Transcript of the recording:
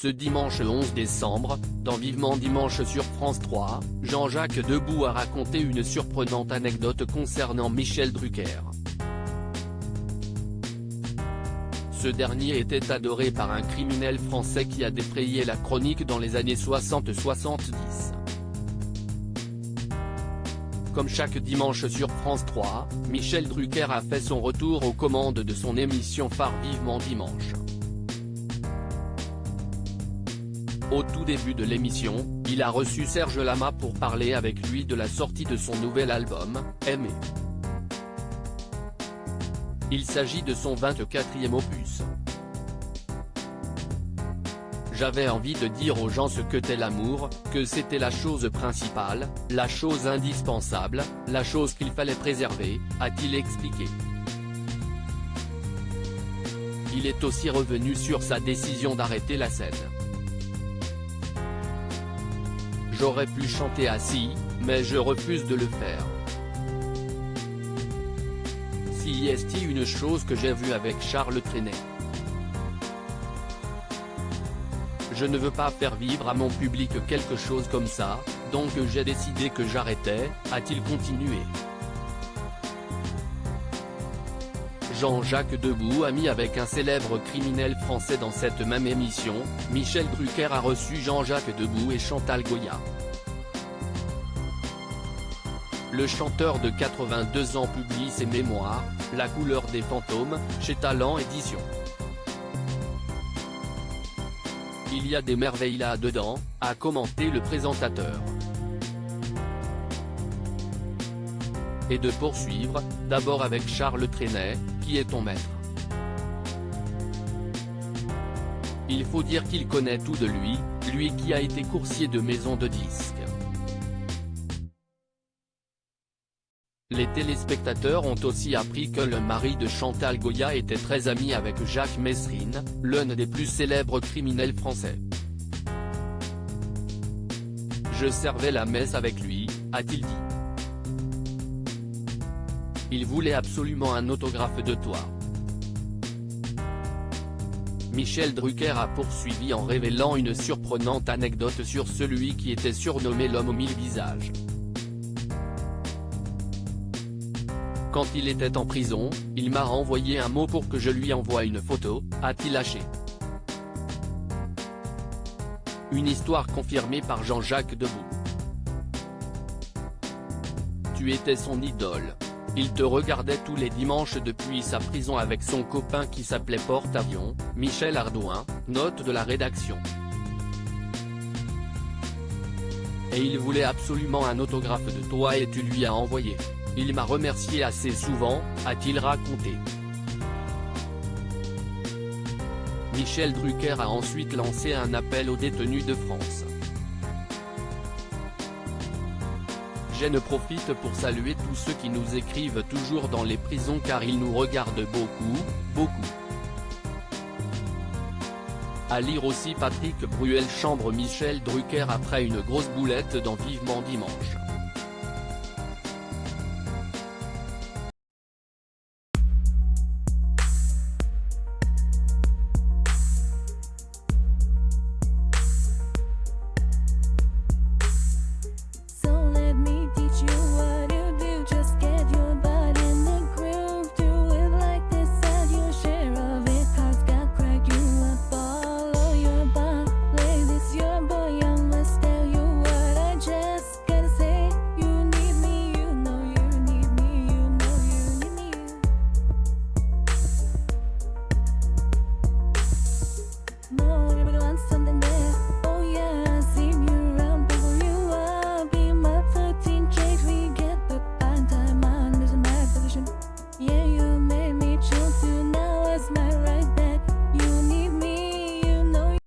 Ce dimanche 11 décembre, dans Vivement Dimanche sur France 3, Jean-Jacques Debout a raconté une surprenante anecdote concernant Michel Drucker. Ce dernier était adoré par un criminel français qui a défrayé la chronique dans les années 60-70. Comme chaque dimanche sur France 3, Michel Drucker a fait son retour aux commandes de son émission phare Vivement Dimanche. Au tout début de l'émission, il a reçu Serge Lama pour parler avec lui de la sortie de son nouvel album, Aimer. Il s'agit de son 24e opus. J'avais envie de dire aux gens ce que qu'est l'amour, que c'était la chose principale, la chose indispensable, la chose qu'il fallait préserver, a-t-il expliqué. Il est aussi revenu sur sa décision d'arrêter la scène. J'aurais pu chanter assis, mais je refuse de le faire. Si est une chose que j'ai vue avec Charles Trenet. Je ne veux pas faire vivre à mon public quelque chose comme ça, donc j'ai décidé que j'arrêtais, a-t-il continué. Jean-Jacques Debout a mis avec un célèbre criminel français dans cette même émission. Michel Drucker a reçu Jean-Jacques Debout et Chantal Goya. Le chanteur de 82 ans publie ses mémoires, La couleur des fantômes, chez Talent Éditions. Il y a des merveilles là-dedans, a commenté le présentateur. Et de poursuivre, d'abord avec Charles Trenet, qui est ton maître. Il faut dire qu'il connaît tout de lui, lui qui a été coursier de maison de disques. Les téléspectateurs ont aussi appris que le mari de Chantal Goya était très ami avec Jacques Messrine, l'un des plus célèbres criminels français. Je servais la messe avec lui, a-t-il dit. Il voulait absolument un autographe de toi. Michel Drucker a poursuivi en révélant une surprenante anecdote sur celui qui était surnommé l'homme aux 1000 visages. Quand il était en prison, il m'a envoyé un mot pour que je lui envoie une photo, a-t-il lâché. Une histoire confirmée par Jean-Jacques Debout. Tu étais son idole. Il te regardait tous les dimanches depuis sa prison avec son copain qui s'appelait Porte-Avions, Michel Ardouin, note de la rédaction. Et il voulait absolument un autographe de toi et tu lui as envoyé. Il m'a remercié assez souvent, a-t-il raconté. Michel Drucker a ensuite lancé un appel aux détenus de France. Je profite pour saluer tous ceux qui nous écrivent toujours dans les prisons car ils nous regardent beaucoup. À lire aussi Patrick Bruel chambre Michel Drucker après une grosse boulette dans Vivement Dimanche.